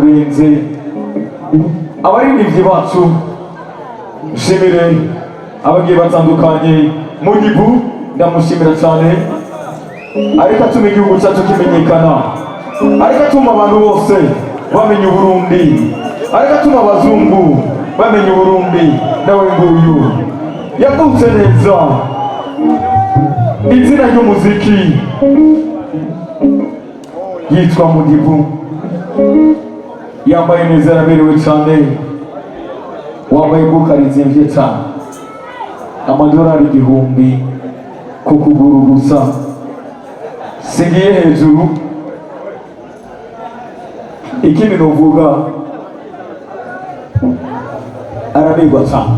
Burinzi abaririmbyi bacu nshimire abagiye batandukanye Mudibu ndamushimira cyane ariko atuma igihugu cyacu kimenyekana ariko atuma abantu bose bamenya Burundi ariko atuma abazungu bamenya Burundi nawe nguyu yavutse neza izina ry'umuziki yitwa Mudibu yambaye neza araberewe cyane wambaye bukarizinvye cyane amadolari 1000 ku kuguru gusa sigiye hejuru ikindi novuga arabigwa cyane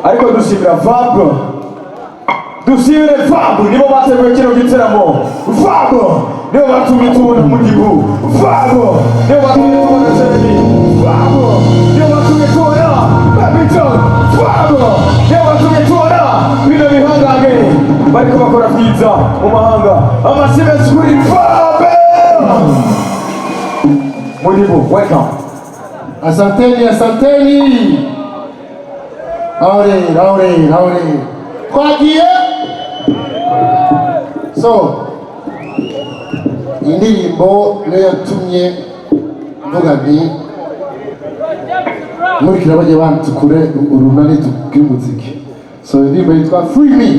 ariko dushimira Vago dushimire Vago nibo bateguye kino giteramo Vago nibo batumye tubona Mudibu Vago nibo batumye tubona Jeremy Vago nibo batumye tubona Baby John Vago nibo batumye tubona bino bihangange bariko bakora byiza mu mahanga amashimwe kuri Vago Mudibu welcome. Asanteni Aure twagiye so indirimbo niyo yatumye mvuga nti nkurikira bajye bantukure urunani rw'umuziki so indirimbo yitwa Free Me.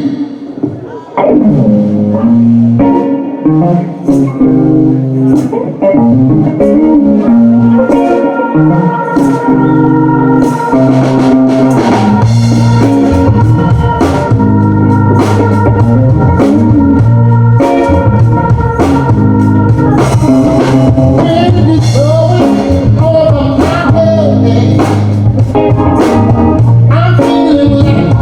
I'm feeling like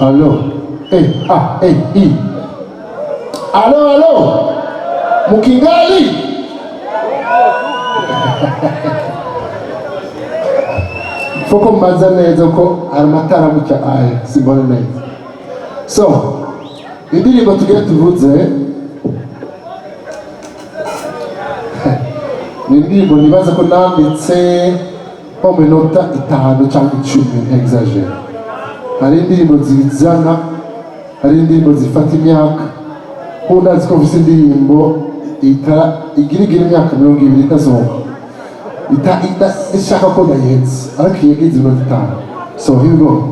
Allo. I. Allo. Mukingali. Foko mbaza neza ko amatara mucya aya simbona neza. So, indirimbo tugiye tuvuze ni indirimbo nibaza ko nanditse nko mu minota 5 cyangwa 10 exagere. Hari indirimbo zizana, hari indirimbo zifata imyaka. Ndazi ko mfite indirimbo igira imyaka 20 itasohoka. Ishaka ko ndayihenze ariko iyi yagize iminota 5. So here we go.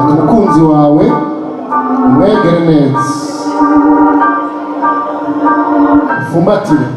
Umukunzi wawe umwegere neza ufumbatire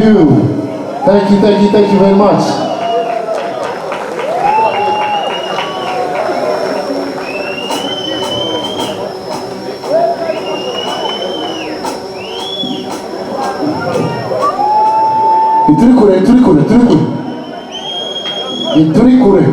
Thank you very much. Ituri kure.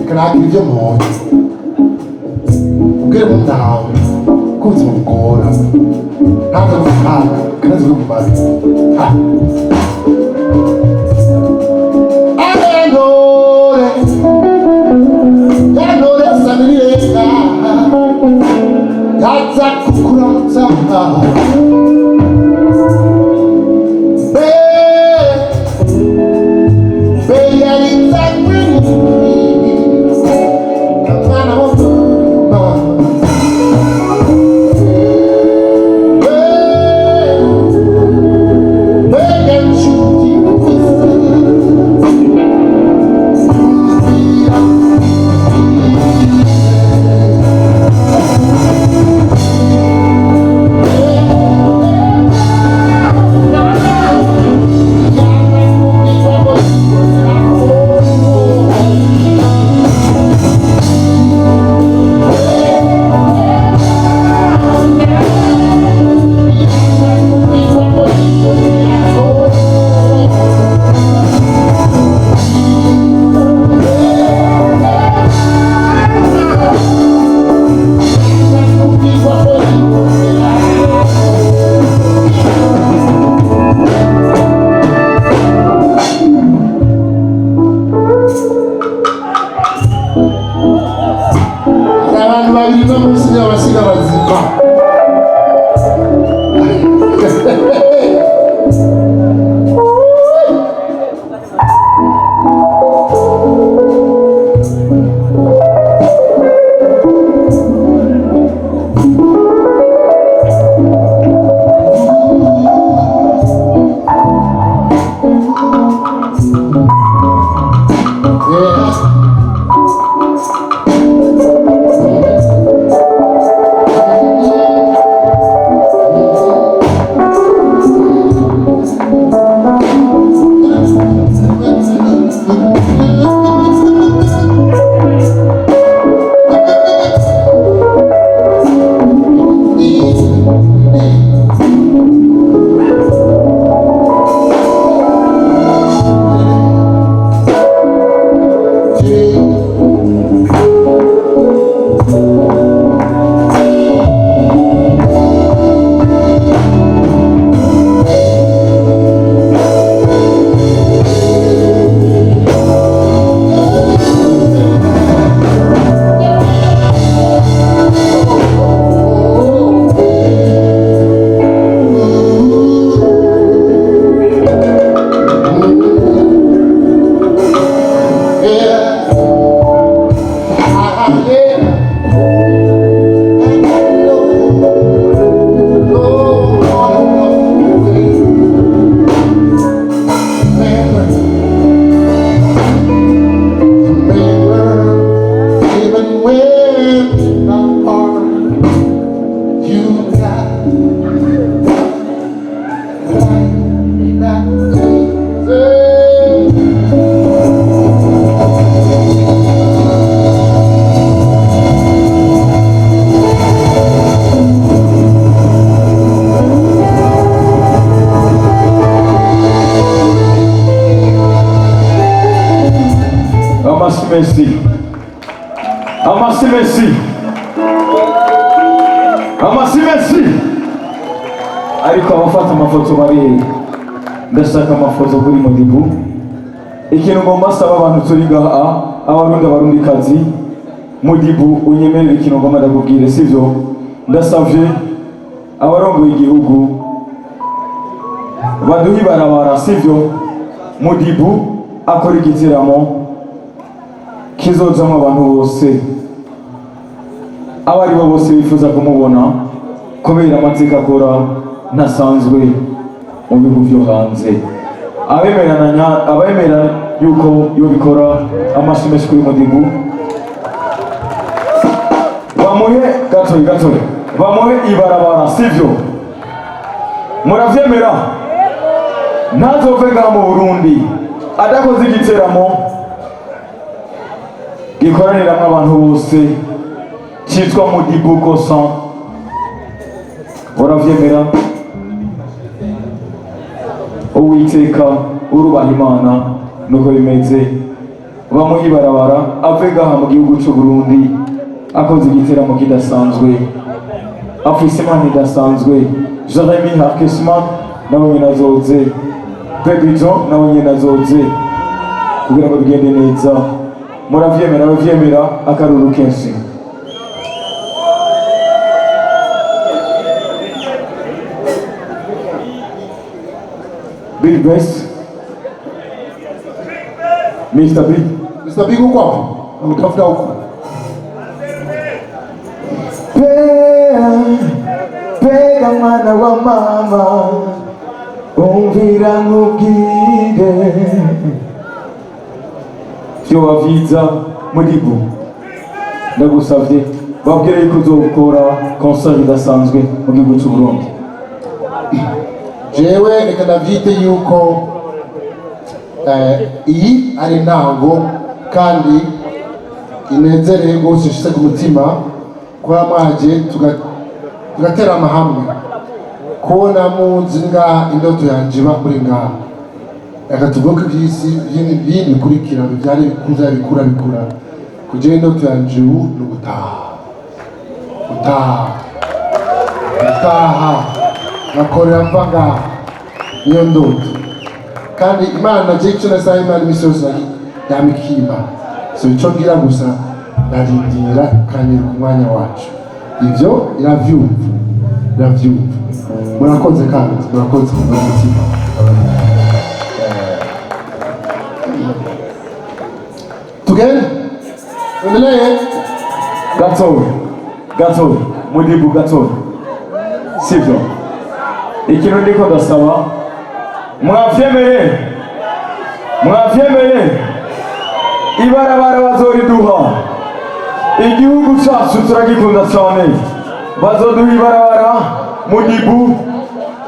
Craque de amor. O que é um down? Como se um cora? Nada no carro, que não se vai fazer. Essa menina Gaza kukuranza Merci. Amasi merci. Amasi merci. Ariko abafata amafoto bari ndashaka amafoto kuri Mudibu. Ikintu ngomba saba abantu turi gaha abarundi kazi Mudibu unyemerera ikintu ngomba ndakubwire sivyo ndasavye abarongoye igihugu baduhi barabara sivyo Mudibu akora igitaramo kizozamo abantu bose abari bo bose bifuza kumubona kubera amatsiko akora nasanzwe mu bihugu byo hanze abemera yuko iyo bikora amashimwe kuri Mudibu bamuhe gato bamuhe ibarabara sivyo muravyemera ntazove ngaha mu Burundi adakoze igiteramo gikoraniramo abantu bose cyitwa Mudibu kosa uravyemera Uwiteka urubaha Imana nuko bimeze bamuha ibarabara ave gaha mu gihugu cy'u Burundi akoze igiteramo kidasanzwe afise imana idasanzwe. Jeremy Harkisman nawe nyine azoze, Baby John nawe nyine azoze kugira ngo bigende neza. Muravyemera abavyemera akaruru kenshi. Big Bass Mr. B. Mr. Big uko hapo? Ametafuta huko. Pega mwana wa mama umvira nkubwire vyo waviza Mudibu, ndagusavye babwire yuko uzokora concert idasanzwe mu gihugu cy'u Burundi. Jewe reka ndavyite yuko iyi ari ntango kandi inezereye rwose ishyize ku mutima kuba mwaje tugatera amahamwe kubona muzi nga indoto yanje iba muri ngaha. Reka tuvuge iby'isi bindi bikurikira byari bikuza bikura kugira indoto yanje ubu ni gutaha nakorera mva ngaha, niyo ndoto. Kandi Imana je icyo nasaba Imana imisi yose yamikimba, so icyo ngira gusa narindira kanyera ku mwanya wacu. Ivyo iravyumva. Murakoze kandi murakoze ku mutima. Tugende endelee. Gato Mudibu gato sivyo ikintu ndiko ndasaba mwavyemeye ibarabara bazoriduha, igihugu cyacu turagikunda cyane, bazoduha ibarabara. Mudibu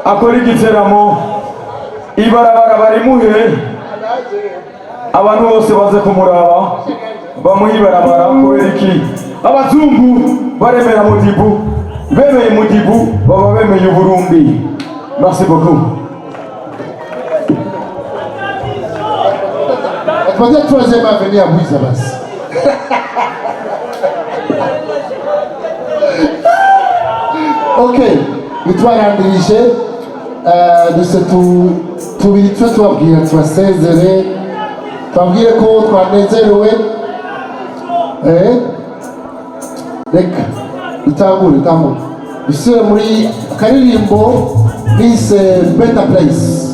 akora igiteramo ibarabara barimuhe, abantu bose baze kumuraba bamuha ibarabara. Kubera iki? Abazungu baremera Mudibu, bemeye Mudibu baba bemeye Uburundi. Merci beaucoup. Peut-être troisième avenue à Bouizabas. Ok, bitwarandirije duse tubiri twe tubabwira tubasezere, tubabwire ko twanezerewe. Reka dutangure dusubire muri akaririmbo bise Better Place.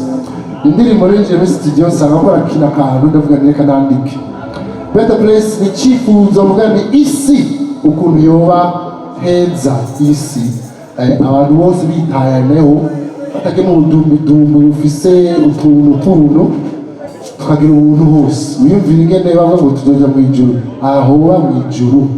Indirimbo rinjiye muri studio nsanga ko rakina akantu ndavuga reka nandike. Better Place ni icyifuzo mvuga ni isi ukuntu yoba heza, isi abantu bose bitayaneho batake mu dumbu ufise utuntu tukagira ubuntu hose. Wiyumvira ingene bavuga ngo tuzoja mu ijuru, aho ba mu ijuru.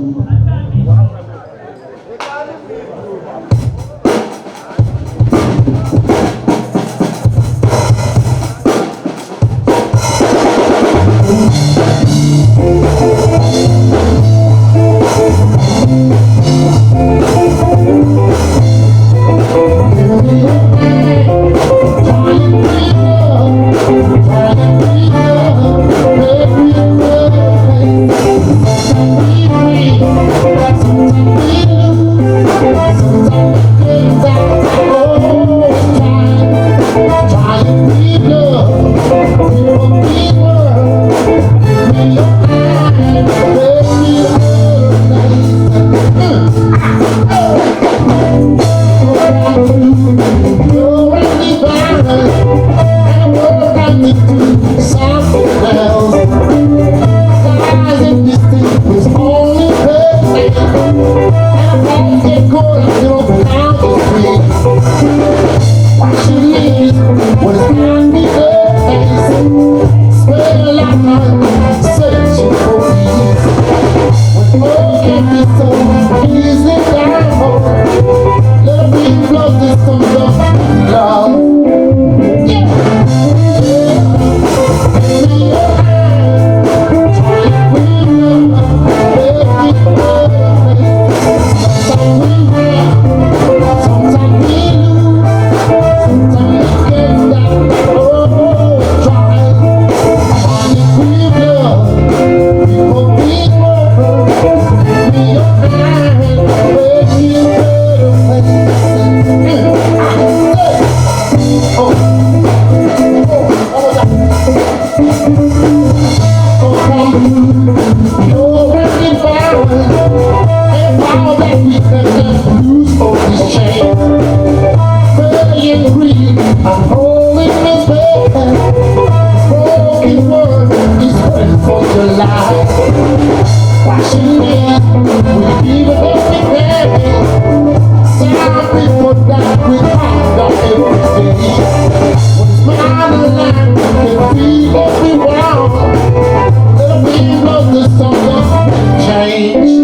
And all that we can just lose all these chains. Praying greed and holding this bed. Spoken word is praying for your life. Watching it, we even if we can. Some people die with hunger every day. When it's mine alive, we can feed everyone. Little we know the song of change.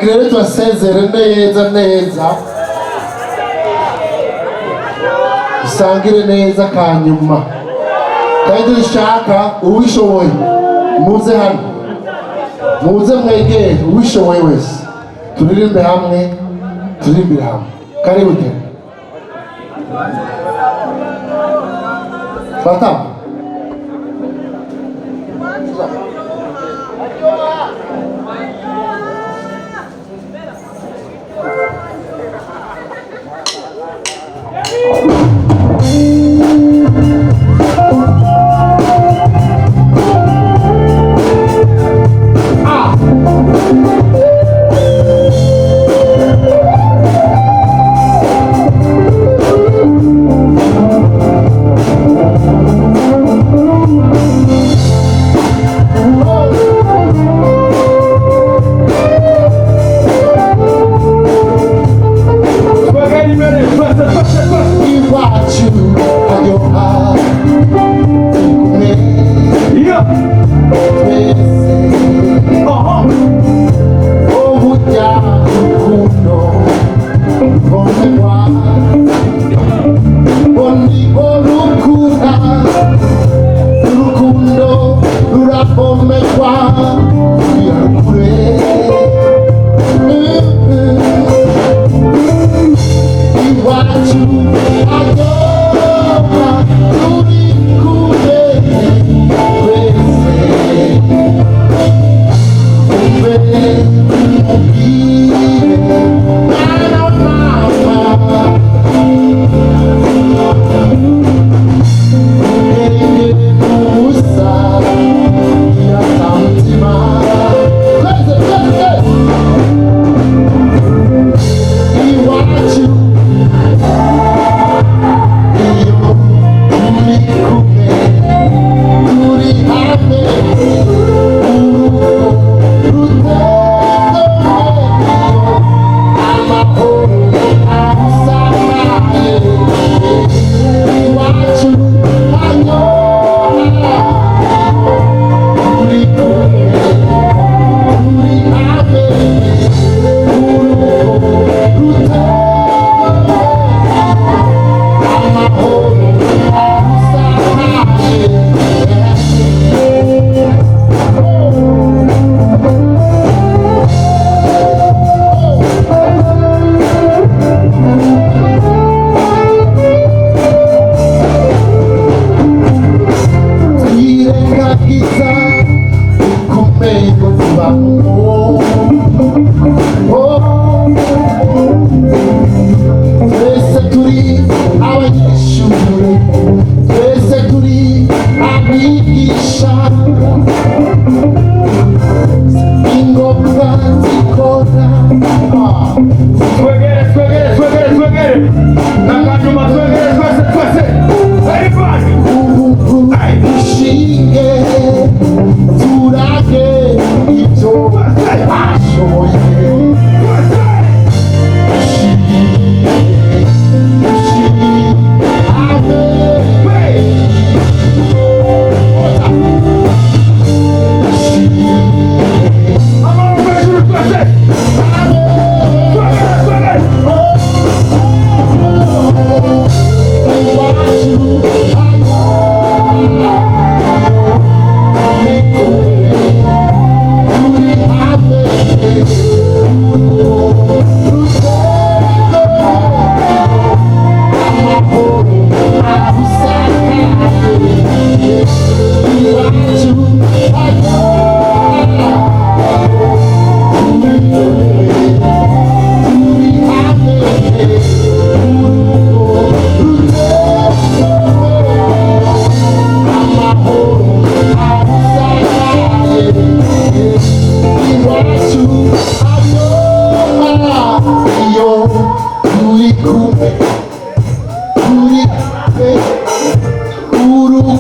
rero tubasezere neza neza, dusangire neza kanyuma, kandi dushaka uwishoboye muze hano, muze mwegere uwishoboye wese, turirimbe hamwe, turirimbire hamwe. Karibu tena. Fata.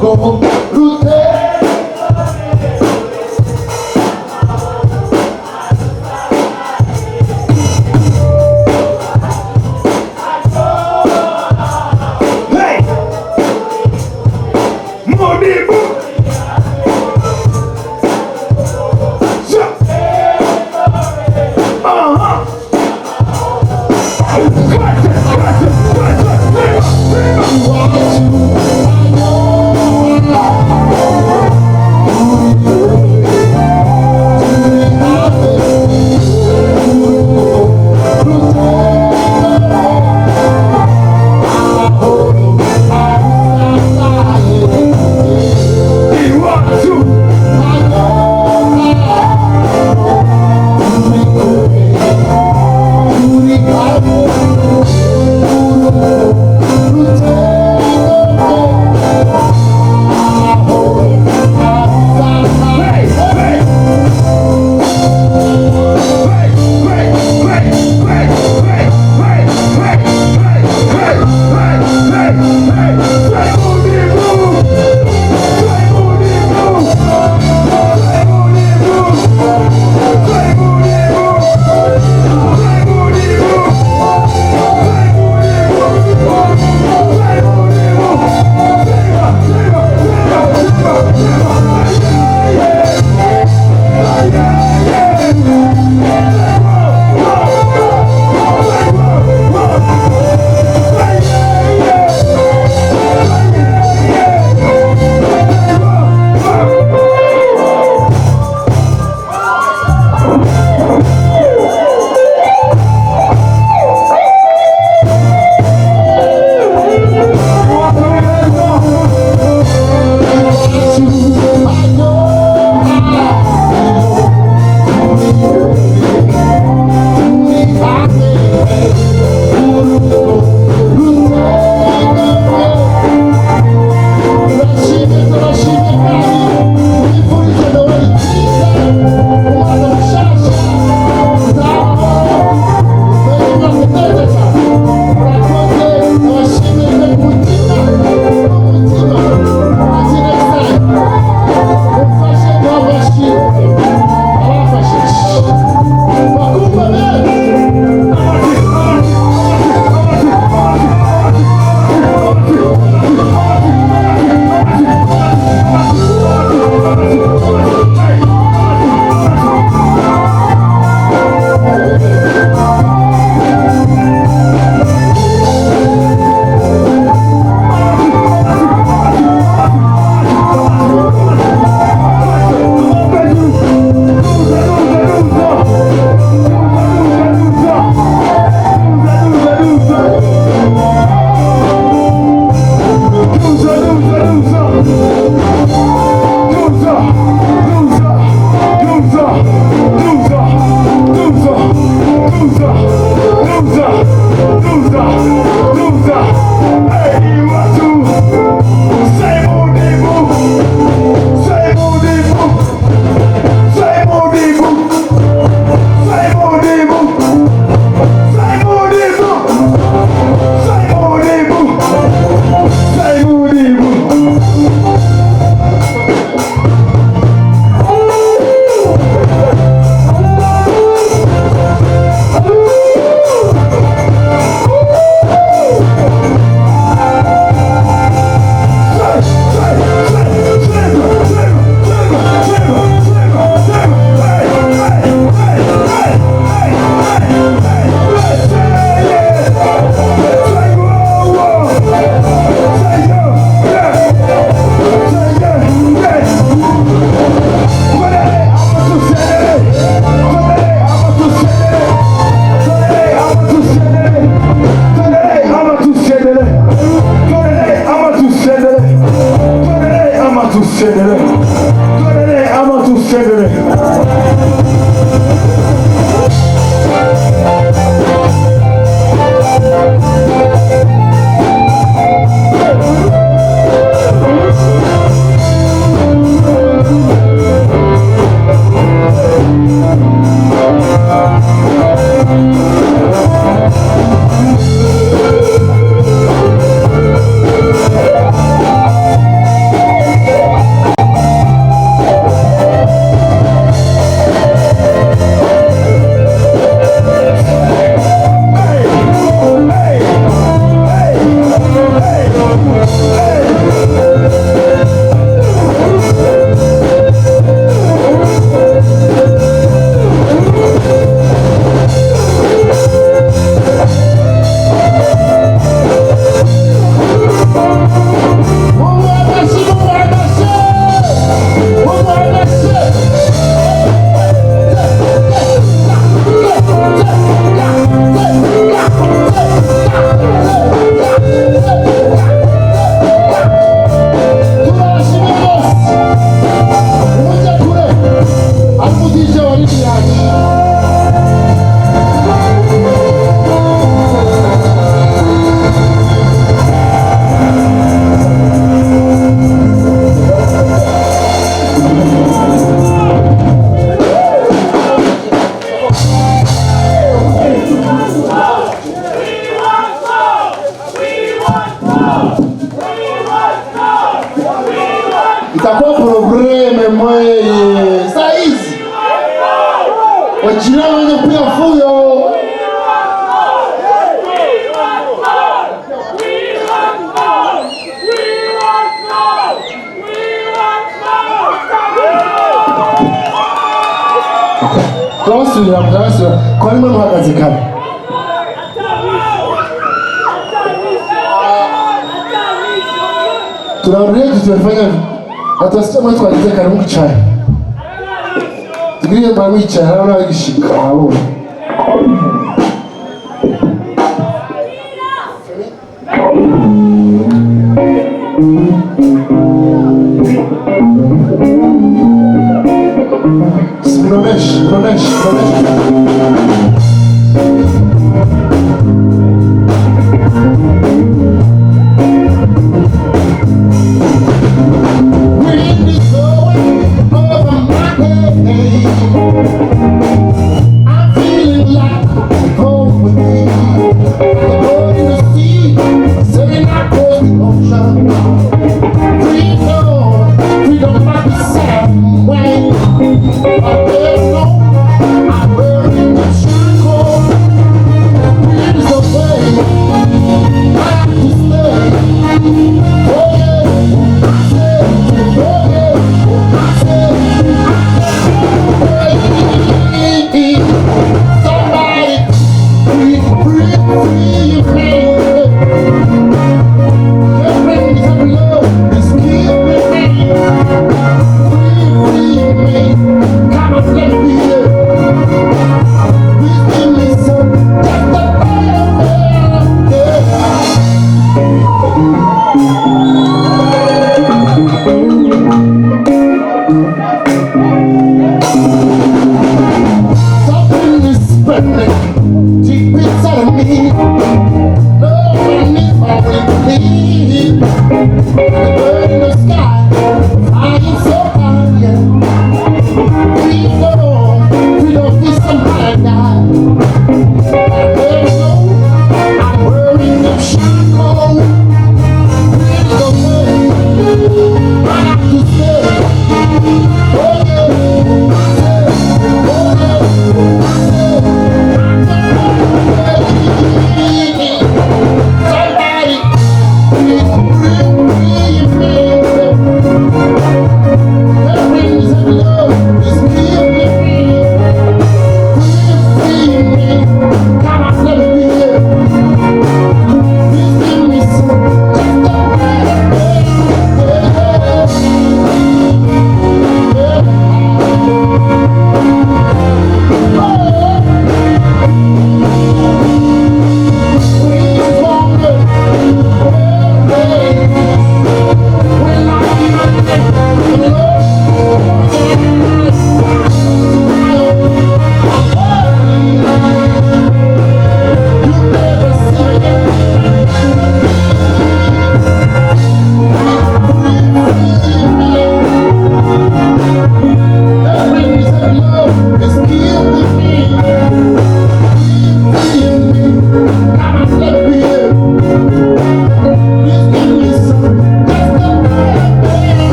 urugo rute Hey! Mudibu! itakuwa probleme mweye. Saa hizi wajirani wenye kupiga fuyo. Turabasubira kwa nini muhagaze kare? Tunarudia tutafanya atasikia twagize kare mukicaye. Tugiriye mba mwicaye harabona bagishika abona. Promesh. Wind is blowing over my head. I'm feeling like home with me. The boat in the sea, sailing across the ocean. Freedom might be somewhere, but there's no I'm wearing.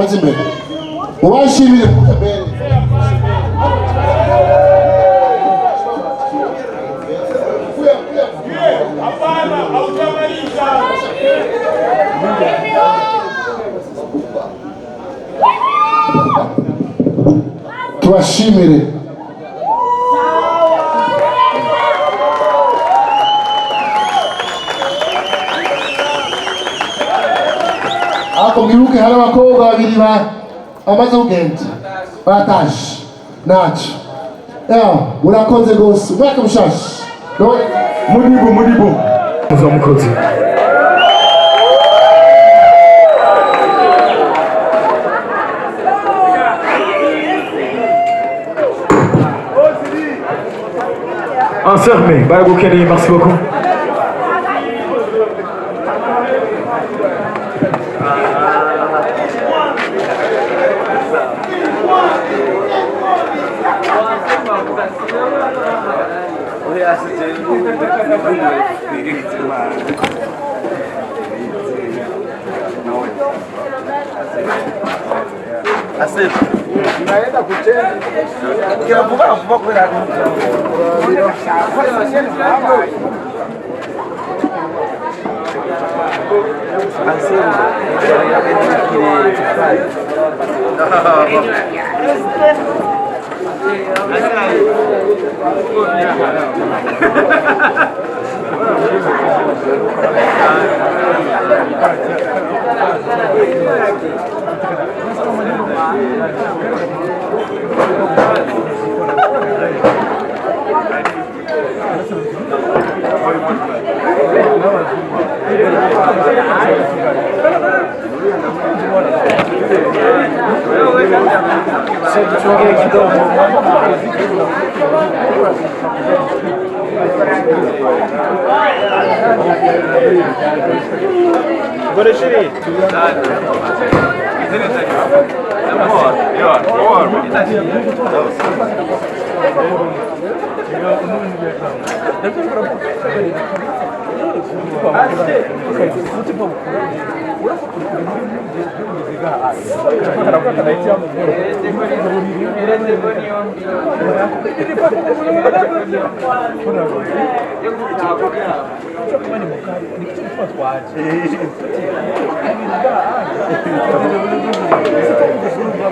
mubaze imbere mubashimire mbere tubashimire ako mwibuke hari abakobwa babiri bamaze kugenda bataje ntacyo urakoze rwose umwaka mushasha Mudibu muzamukozi enfermé, Baragokeni, merci beaucoup. naenda kucheza kila mvuva kwenda